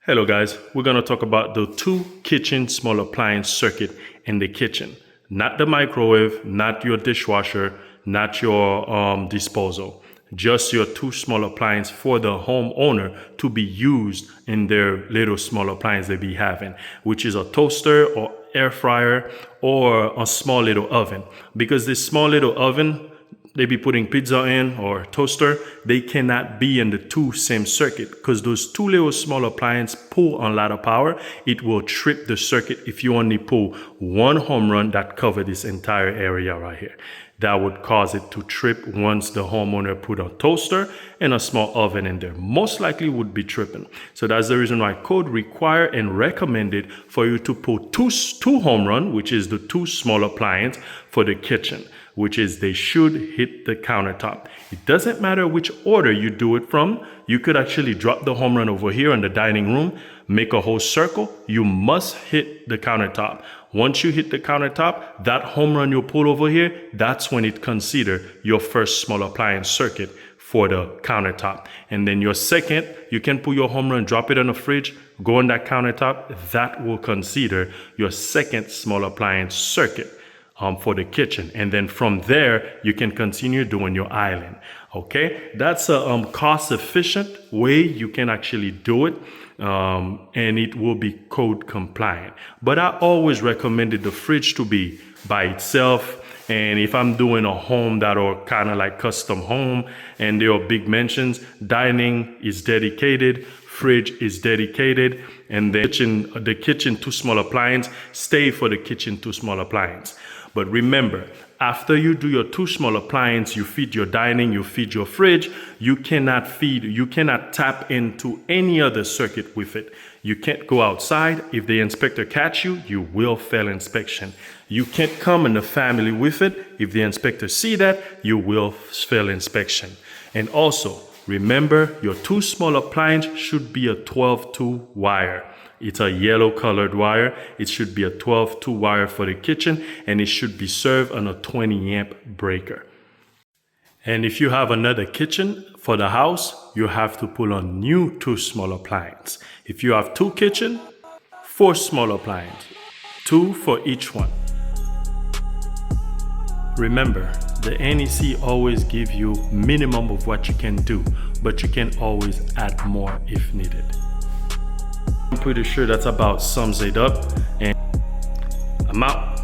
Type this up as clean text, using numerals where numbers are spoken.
Hello guys, we're going to talk about the two kitchen small appliance circuit in the kitchen. Not the microwave, not your dishwasher, not your disposal. Just your two small appliance for the homeowner to be used in their little small appliance they be having, which is a toaster or air fryer or a small little oven. Because this small little oven, they be putting pizza in or toaster, they cannot be in the two same circuit because those two little small appliance pull a lot of power. It will trip the circuit if you only pull one home run that cover this entire area right here. That would cause it to trip once the homeowner put a toaster and a small oven in there. Most likely would be tripping. So that's the reason why code require and recommended for you to put two home run, which is the two small appliance for the kitchen, which is they should hit the countertop. It doesn't matter which order you do it from. You could actually drop the home run over here in the dining room, make a whole circle. You must hit the countertop. Once you hit the countertop, that home run you pull over here, that's when it consider your first small appliance circuit for the countertop. And then your second, you can pull your home run, drop it on the fridge, go on that countertop. That will consider your second small appliance circuit for the kitchen. And then from there, you can continue doing your island. Okay, that's a cost efficient way you can actually do it. And it will be code compliant. But I always recommended the fridge to be by itself. And if I'm doing a home that are kind of like custom home and there are big mansions, dining is dedicated, fridge is dedicated, and the kitchen two small appliance stay for the kitchen two small appliance. But remember, after you do your two small appliance, you feed your dining, you feed your fridge, you cannot tap into any other circuit with it. You can't go outside. If the inspector catch you, you will fail inspection. You can't come in the family with it. If the inspector see that, you will fail inspection. And also, remember, your two small appliance should be a 12-2 wire. It's a yellow colored wire. It should be a 12-2 wire for the kitchen, and it should be served on a 20 amp breaker. And if you have another kitchen for the house, you have to pull a new two small appliance. If you have two kitchen, 4 small appliance, 2 for each one. Remember, the NEC always give you minimum of what you can do, but you can always add more if needed. I'm pretty sure that's about sums it up, and I'm out.